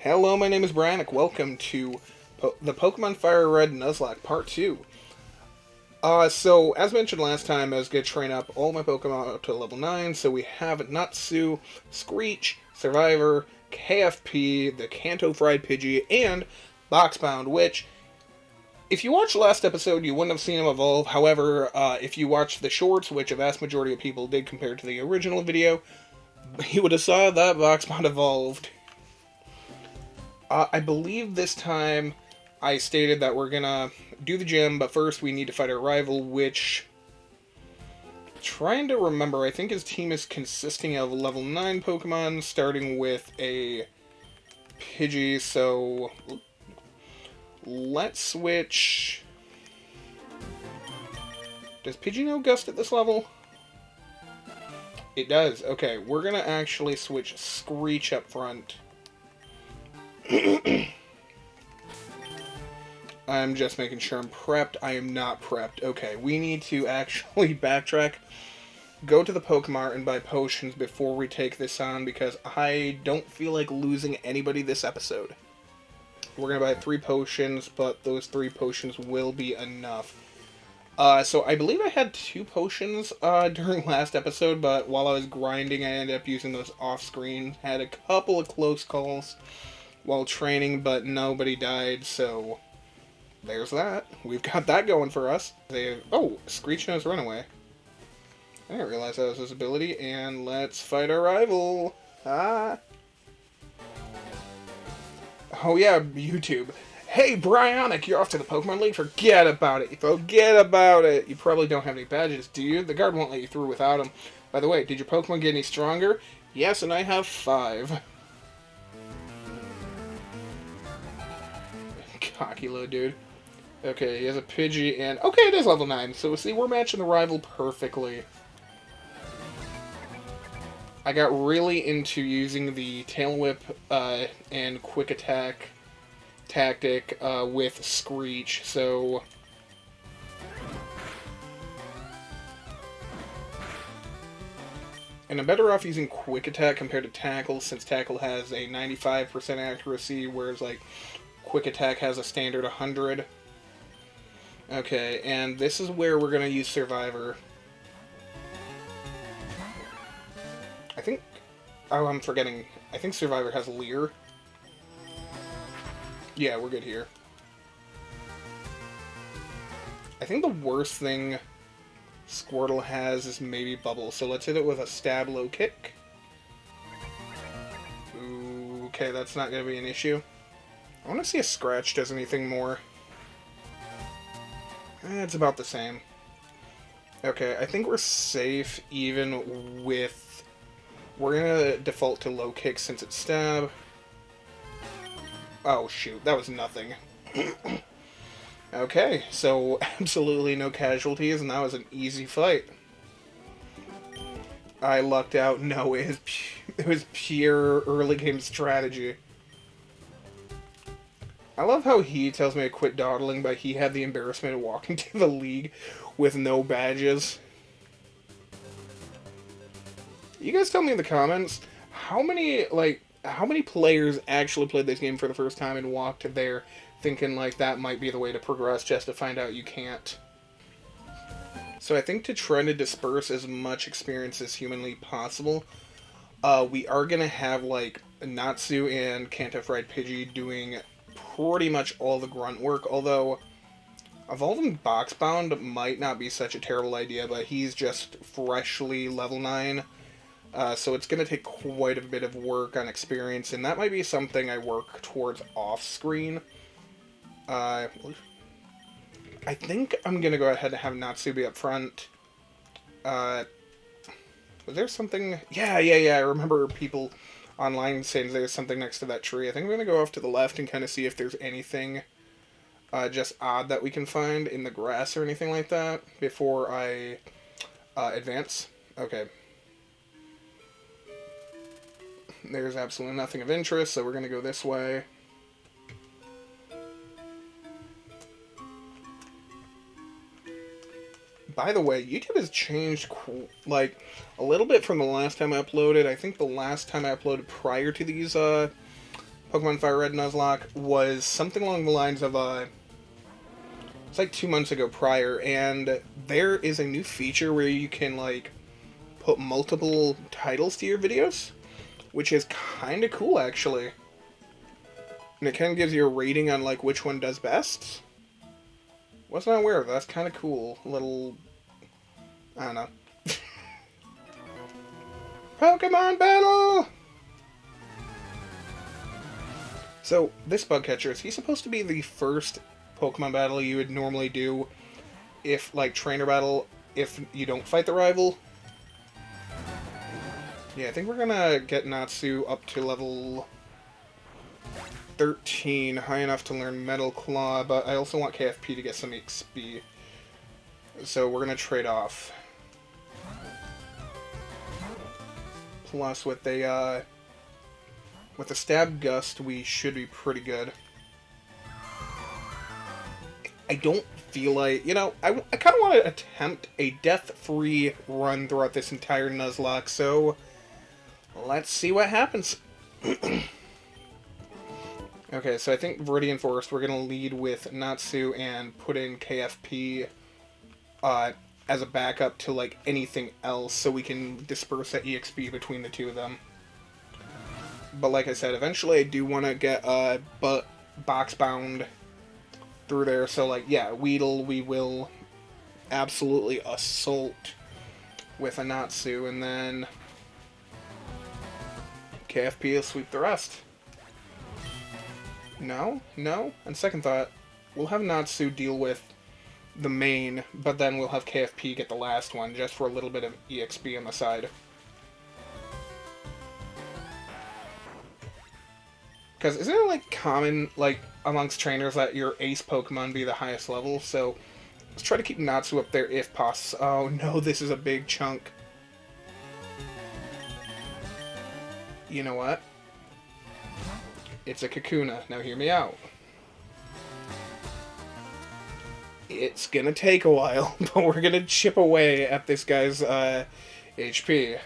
Hello, my name is Bryonic. Welcome to the Pokemon Fire Red Nuzlocke Part 2. So, as mentioned last time, I was going to train up all my Pokemon up to level 9, so we have Natsu, Screech, Survivor, KFP, the Kanto Fried Pidgey, and Boxbound, which, if you watched the last episode, you wouldn't have seen him evolve. However, if you watched the shorts, which a vast majority of people did compared to the original video, you would have saw that Boxbound evolved. I believe this time I stated that we're gonna do the gym, but first we need to fight our rival, which... Trying to remember, I think his team is consisting of level 9 Pokemon, starting with a Pidgey, so... Let's switch... Does Pidgey know Gust at this level? It does. Okay, we're gonna actually switch Screech up front. I'm just making sure I'm prepped. I am not prepped. Okay, we need to actually backtrack, go to the Pokemart and buy potions before we take this on, because I don't feel like losing anybody this episode. We're going to buy 3 potions, but those 3 potions will be enough. So I believe I had 2 potions during last episode, but while I was grinding, I ended up using those off-screen. Had a couple of close calls while training, but nobody died, so there's that. We've got that going for us. Oh, Screech knows Runaway. I didn't realize that was his ability, and let's fight our rival. Ah. Oh yeah, YouTube. Hey, Bryonic, you're off to the Pokemon League? Forget about it. Forget about it. You probably don't have any badges, do you? The guard won't let you through without them. By the way, did your Pokemon get any stronger? Yes, and I have 5. Cocky little dude. Okay, he has a Pidgey, and... Okay, it is level 9, so see, we're matching the rival perfectly. I got really into using the Tail Whip and Quick Attack tactic with Screech, so... And I'm better off using Quick Attack compared to Tackle, since Tackle has a 95% accuracy, whereas, like, Quick Attack has a standard 100. Okay, and this is where we're going to use Survivor. I think... Oh, I'm forgetting. I think Survivor has Leer. Yeah, we're good here. I think the worst thing Squirtle has is maybe Bubble, so let's hit it with a Stab Low Kick. Ooh, okay, that's not going to be an issue. I want to see if Scratch does anything more. It's about the same. Okay, I think we're safe even with... We're going to default to Low Kick since it's Stab. Oh, shoot, that was nothing. Okay, so absolutely no casualties, and that was an easy fight. I lucked out. No, it was pure early game strategy. I love how he tells me to quit dawdling, but he had the embarrassment of walking to the league with no badges. You guys tell me in the comments, how many players actually played this game for the first time and walked there thinking like that might be the way to progress, just to find out you can't. So I think to try to disperse as much experience as humanly possible, we are going to have like Natsu and Kanto Fried Pidgey doing pretty much all the grunt work, although evolving Boxbound might not be such a terrible idea, but he's just freshly level 9, so it's going to take quite a bit of work on experience, and that might be something I work towards off-screen. I think I'm going to go ahead and have Natsu be up front. Was there something... Yeah, I remember people online saying there's something next to that tree. I think I'm going to go off to the left and kind of see if there's anything just odd that we can find in the grass or anything like that before I advance. Okay. There's absolutely nothing of interest, so we're going to go this way. By the way, YouTube has changed, like, a little bit from the last time I uploaded. I think the last time I uploaded prior to these Pokemon Fire Red Nuzlocke was something along the lines of it's like 2 months ago prior, and there is a new feature where you can like put multiple titles to your videos, which is kind of cool actually. And it kind of gives you a rating on like which one does best. Wasn't aware of that. That's kind of cool. A little, I don't know. Pokemon battle! So, this bug catcher, is he supposed to be the first Pokemon battle you would normally do if, like, trainer battle, if you don't fight the rival? Yeah, I think we're gonna get Natsu up to level 13, high enough to learn Metal Claw, but I also want KFP to get some XP. So we're gonna trade off. Plus, with a Stab Gust, we should be pretty good. I don't feel like, you know, I kind of want to attempt a death-free run throughout this entire Nuzlocke, so let's see what happens. Okay, so I think Viridian Forest, we're going to lead with Natsu and put in KFP as a backup to, like, anything else, so we can disperse that EXP between the two of them. But like I said, eventually I do want to get box bound through there, so, like, yeah, Weedle we will absolutely assault with a Natsu, and then KFP will sweep the rest. No? On second thought, we'll have Natsu deal with the main, but then we'll have KFP get the last one, just for a little bit of EXP on the side. Because isn't it, like, common, like, amongst trainers that your ace Pokemon be the highest level? So let's try to keep Natsu up there if possible. Oh no, this is a big chunk. You know what? It's a Kakuna. Now hear me out. It's gonna take a while, but we're gonna chip away at this guy's HP.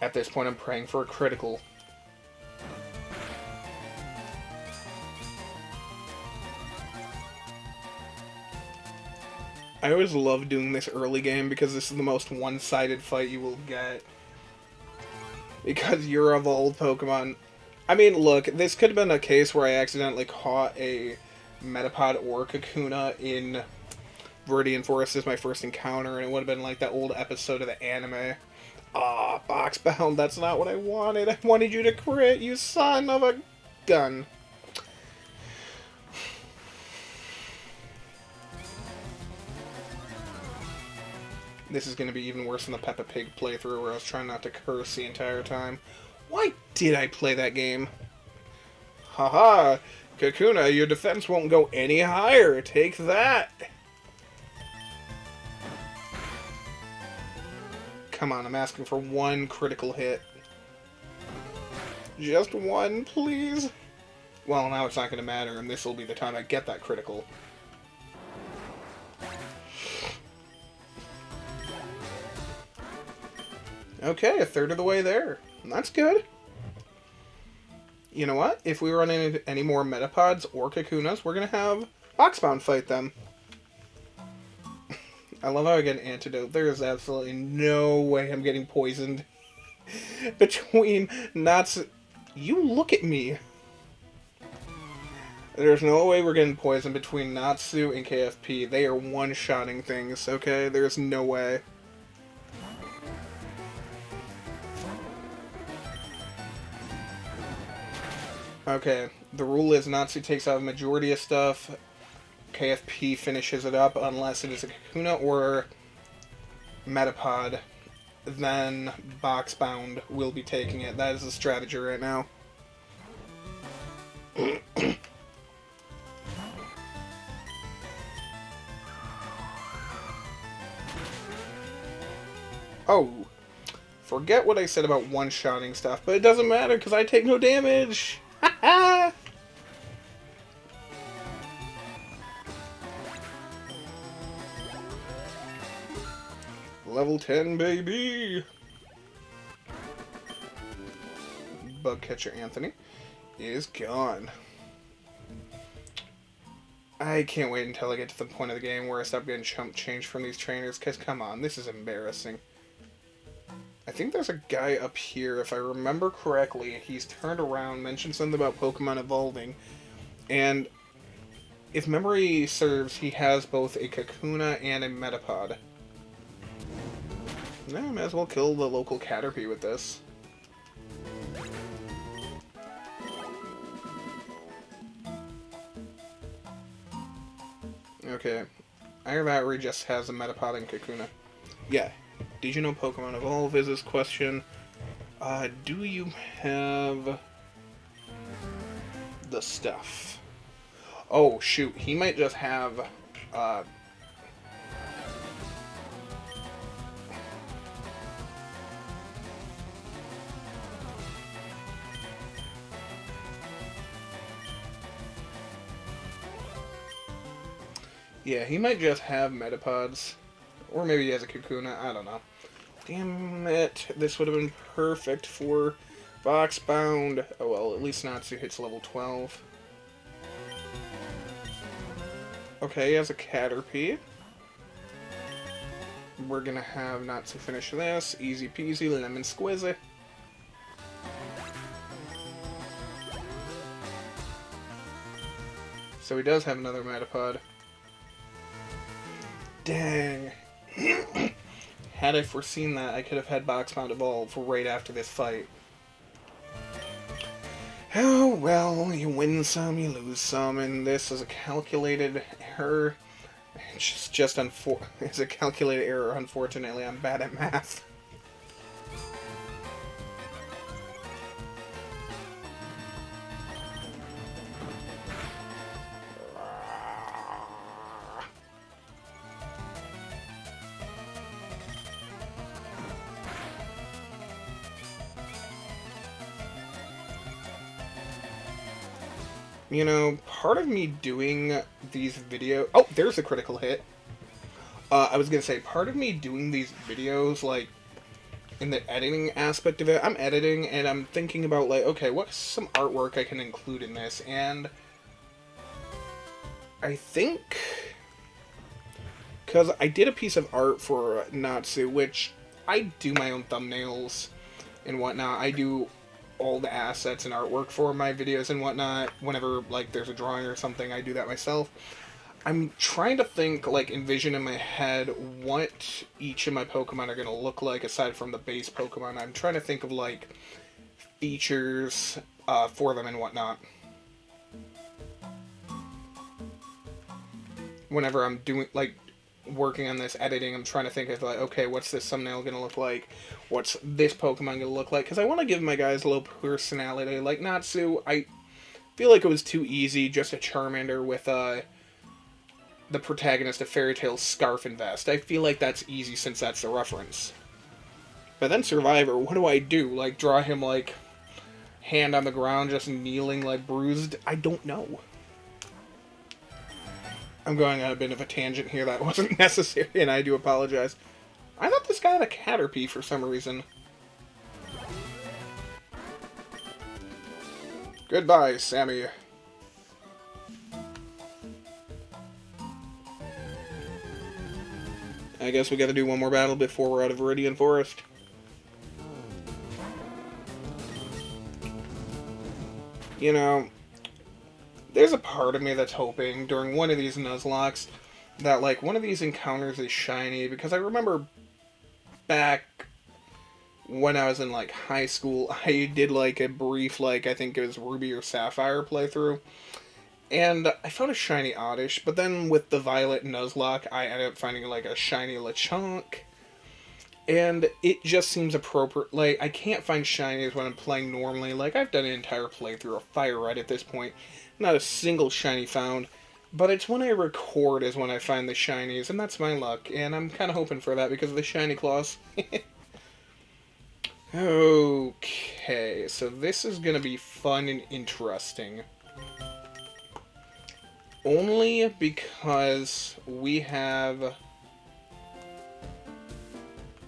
At this point, I'm praying for a critical. I always love doing this early game because this is the most one-sided fight you will get. Because you're evolved Pokemon. I mean, look, this could have been a case where I accidentally caught a Metapod or Kakuna in Viridian Forest as my first encounter, and it would have been like that old episode of the anime. Ah, box bound, that's not what I wanted. I wanted you to crit, you son of a gun. This is going to be even worse than the Peppa Pig playthrough where I was trying not to curse the entire time. Why did I play that game? Haha! Kakuna, your defense won't go any higher. Take that! Come on, I'm asking for one critical hit. Just one, please? Well, now it's not going to matter, and this will be the time I get that critical. Okay, a third of the way there. That's good. You know what? If we run into any more Metapods or Kakunas, we're going to have Boxbound fight them. I love how I get an antidote. There is absolutely no way I'm getting poisoned between Natsu. You look at me. There's no way we're getting poisoned between Natsu and KFP. They are one-shotting things, okay? There's no way. Okay, the rule is Natsu takes out a majority of stuff, KFP finishes it up unless it is a Kakuna or Metapod, then Boxbound will be taking it. That is the strategy right now. Oh, forget what I said about one-shotting stuff, but it doesn't matter because I take no damage! Level 10, baby! bug catcher Anthony is gone. I can't wait until I get to the point of the game where I stop getting chump change from these trainers, because come on, this is embarrassing. I think there's a guy up here, if I remember correctly, he's turned around, mentioned something about Pokemon evolving, and if memory serves, he has both a Kakuna and a Metapod. Yeah, I might as well kill the local Caterpie with this. Okay, Iron Battery just has a Metapod and Kakuna. Yeah, did you know Pokemon Evolve is this question? Do you have the stuff? Oh, shoot, he might just have, yeah, he might just have Metapods. Or maybe he has a Kakuna, I don't know. Damn it, this would have been perfect for Boxbound. Oh well, at least Natsu hits level 12. Okay, he has a Caterpie. We're gonna have Natsu finish this. Easy peasy, lemon squizzy. So he does have another Metapod. Dang. Had I foreseen that, I could have had Boxbound evolve right after this fight. Oh, well, you win some, you lose some, and this is a calculated error. It's it's a calculated error, unfortunately. I'm bad at math. You know, part of me doing these videos... Oh, there's a critical hit. I was gonna say, part of me doing these videos, like, in the editing aspect of it, I'm editing and I'm thinking about, like, okay, what's some artwork I can include in this? And I think... because I did a piece of art for Natsu, which I do my own thumbnails and whatnot. I do all the assets and artwork for my videos and whatnot. Whenever, like, there's a drawing or something, I do that myself. I'm trying to think, like, envision in my head what each of my Pokemon are going to look like aside from the base Pokemon. I'm trying to think of, like, features for them and whatnot. Whenever I'm doing, like, working on this editing, I'm trying to think of, like, okay, what's this thumbnail going to look like? What's this Pokemon going to look like? Because I want to give my guys a little personality. Like, Natsu, I feel like it was too easy, just a Charmander with, the protagonist of Fairy Tail's scarf and vest. I feel like that's easy since that's the reference. But then Survivor, what do I do? Like, draw him, like, hand on the ground, just kneeling, like, bruised? I don't know. I'm going on a bit of a tangent here that wasn't necessary, and I do apologize. I thought this guy had a Caterpie for some reason. Goodbye, Sammy. I guess we gotta do one more battle before we're out of Viridian Forest. You know, there's a part of me that's hoping during one of these Nuzlocks that, like, one of these encounters is shiny, because I remember back when I was in, like, high school, I did, like, a brief, like, I think it was Ruby or Sapphire playthrough, and I found a shiny Oddish, but then with the Violet Nuzlocke, I ended up finding, like, a shiny Lechonk, and it just seems appropriate. Like, I can't find shinies when I'm playing normally. Like, I've done an entire playthrough of Fire Red at this point. Not a single shiny found. But it's when I record is when I find the shinies, and that's my luck. And I'm kind of hoping for that because of the shiny claws. Okay, so this is going to be fun and interesting. Only because we have...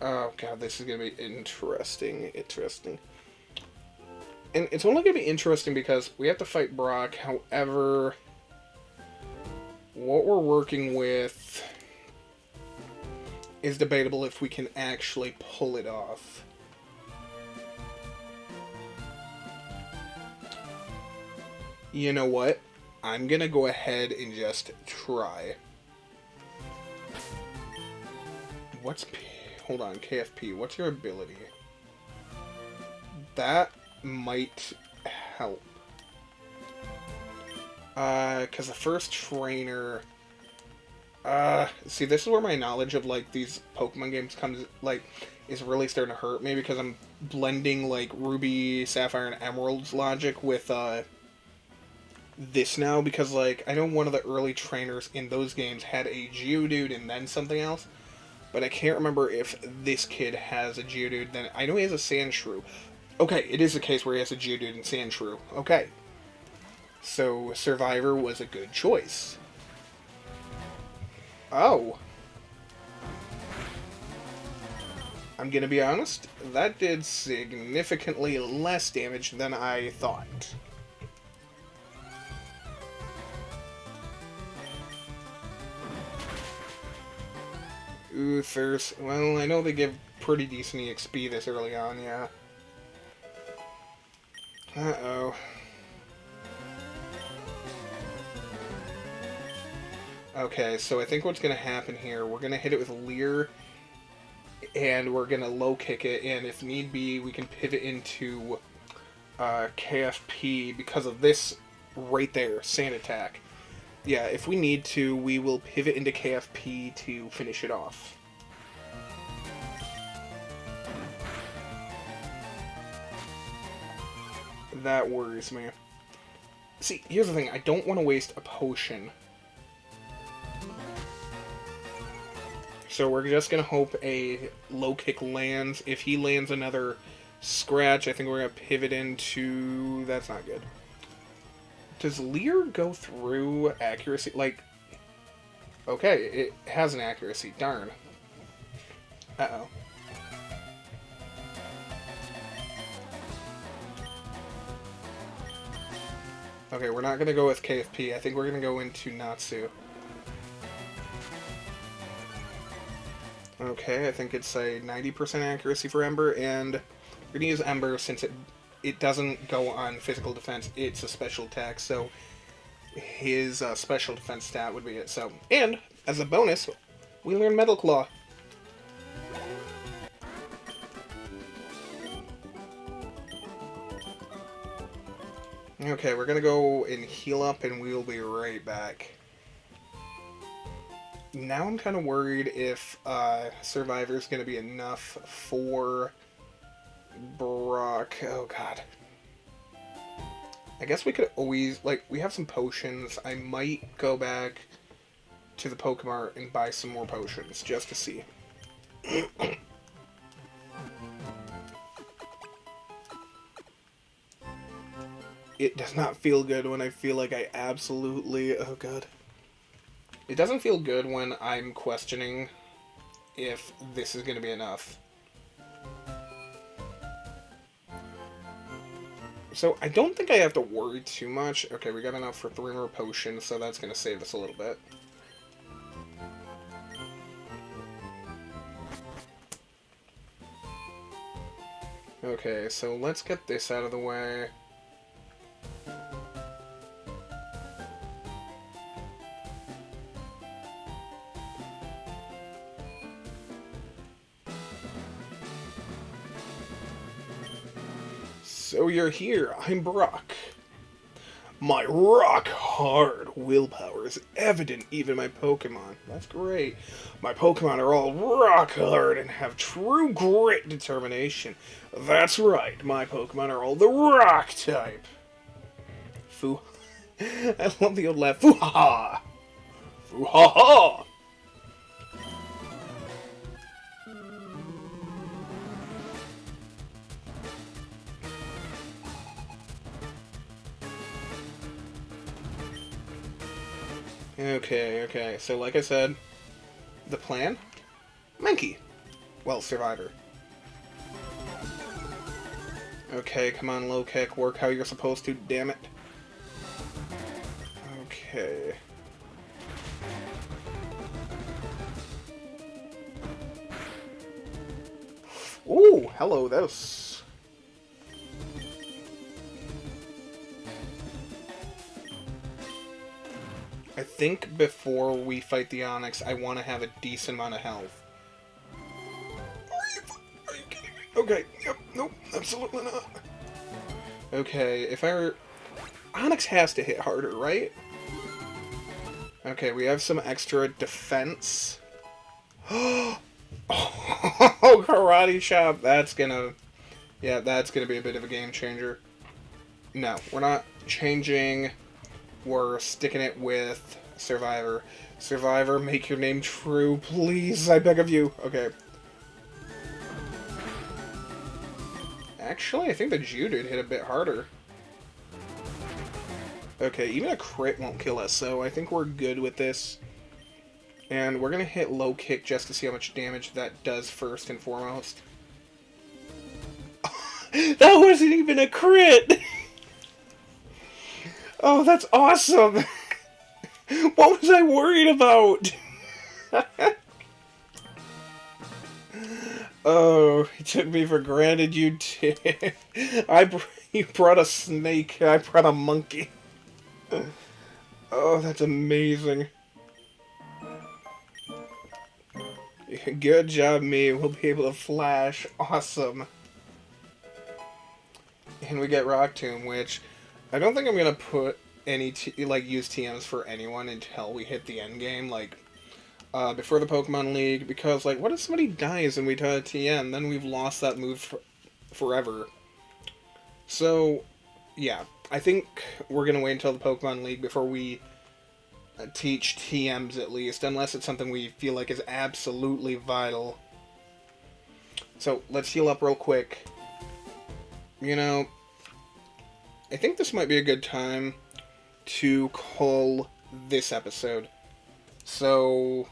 Oh god, this is gonna be interesting. And it's only going to be interesting because we have to fight Brock. However, what we're working with is debatable if we can actually pull it off. You know what? I'm going to go ahead and just try. Hold on, KFP. What's your ability? That might help. Because the first trainer... see, this is where my knowledge of, like, these Pokemon games comes, like, is really starting to hurt me, because I'm blending, like, Ruby, Sapphire, and Emerald's logic with, this now, because, like, I know one of the early trainers in those games had a Geodude and then something else, but I can't remember if this kid has a Geodude, then I know he has a Sandshrew. Okay, it is a case where he has a Geodude and Sandshrew. Okay. So, Survivor was a good choice. Oh. I'm gonna be honest, that did significantly less damage than I thought. Uthers. Well, I know they give pretty decent EXP this early on, yeah. Uh-oh. Okay, so I think what's going to happen here, we're going to hit it with Leer, and we're going to low kick it, and if need be, we can pivot into KFP because of this right there, Sand Attack. Yeah, if we need to, we will pivot into KFP to finish it off. That worries me. See, here's the thing, I don't want to waste a potion. So we're just going to hope a low kick lands. If he lands another scratch, I think we're going to pivot into... That's not good. Does Leer go through accuracy? Like, okay, it has an accuracy. Darn. Uh-oh. Okay, we're not going to go with KFP. I think we're going to go into Natsu. Okay, I think it's a 90% accuracy for Ember, and we're going to use Ember since it doesn't go on physical defense. It's a special attack, so his special defense stat would be it. So, and as a bonus, we learn Metal Claw. Okay, we're going to go and heal up, and we'll be right back. Now I'm kind of worried if Survivor's going to be enough for Brock. Oh, God. I guess we could always, like, we have some potions. I might go back to the Pokemart and buy some more potions, just to see. It does not feel good when I feel like I absolutely... Oh, God. It doesn't feel good when I'm questioning if this is going to be enough. So, I don't think I have to worry too much. Okay, we got enough for 3 more potions, so that's going to save us a little bit. Okay, so let's get this out of the way. So you're here. I'm Brock. My rock-hard willpower is evident even in my Pokemon. That's great. My Pokemon are all rock-hard and have true grit and determination. That's right, my Pokemon are all the rock type. Foo. I love the old laugh. Foo-ha-ha! Foo-ha-ha! Okay, so like I said, the plan? Mankey. Well, Survivor. Okay, come on, low kick. Work how you're supposed to, damn it. Okay. Ooh, hello, that was... I think before we fight the Onyx, I want to have a decent amount of health. Are you kidding me? Okay, yep, nope, absolutely not. Okay, if I were... Onyx has to hit harder, right? Okay, we have some extra defense. Oh, karate chop. That's gonna... Yeah, that's gonna be a bit of a game changer. No, we're not changing. We're sticking it with Survivor. Survivor, make your name true, please. I beg of you. Okay. Actually, I think the Geodude hit a bit harder. Okay, even a crit won't kill us, so I think we're good with this. And we're going to hit low kick just to see how much damage that does first and foremost. That wasn't even a crit! Oh, that's awesome! What was I worried about? Oh, you took me for granted, you did. You brought a snake, I brought a monkey. Oh, that's amazing. Good job, me. We'll be able to flash. Awesome. And we get Rock Tomb, which I don't think I'm gonna put any use TMs for anyone until we hit the end game, before the Pokemon League, because what if somebody dies and we try a TM, then we've lost that move forever. So yeah, I think we're gonna wait until the Pokemon League before we teach TMs at least, unless it's something we feel like is absolutely vital. So let's heal up real quick. You know, I think this might be a good time to call this episode. So,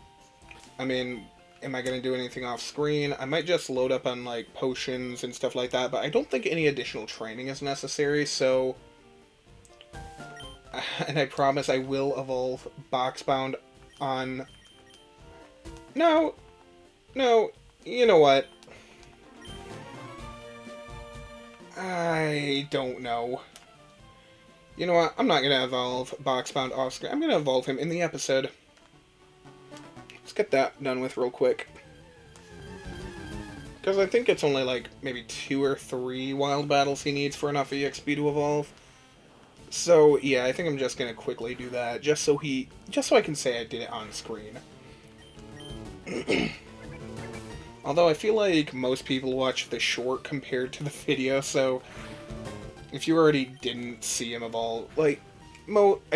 I mean, am I going to do anything off screen? I might just load up on potions and stuff like that, but I don't think any additional training is necessary, so... And I promise I will evolve Boxbound on... No, you know what? I don't know. You know what? I'm not going to evolve Boxbound off screen. I'm going to evolve him in the episode. Let's get that done with real quick. Because I think it's only maybe 2 or 3 wild battles he needs for enough EXP to evolve. So, yeah, I think I'm just going to quickly do that, just so I can say I did it on screen. Although I feel like most people watch the short compared to the video, so if you already didn't see him evolve, I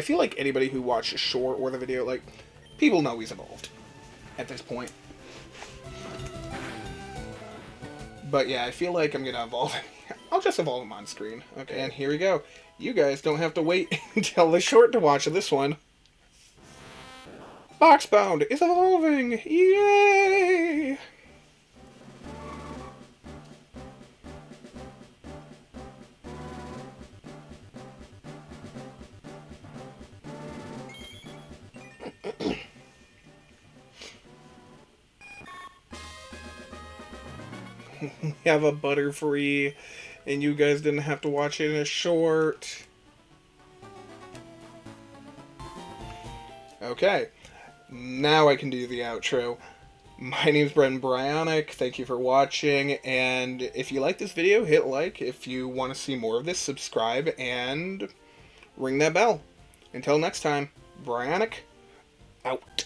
feel like anybody who watched the short or the video, people know he's evolved at this point. But yeah, I feel like I'm going to evolve him. I'll just evolve him on screen. Okay, and here we go. You guys don't have to wait until the short to watch this one. Boxbound is evolving! Yay! We have a Butterfree, and you guys didn't have to watch it in a short. Okay, now I can do the outro. My name's Bryonic, thank you for watching, and if you like this video, hit like. If you want to see more of this, subscribe, and ring that bell. Until next time, Bryonic, out.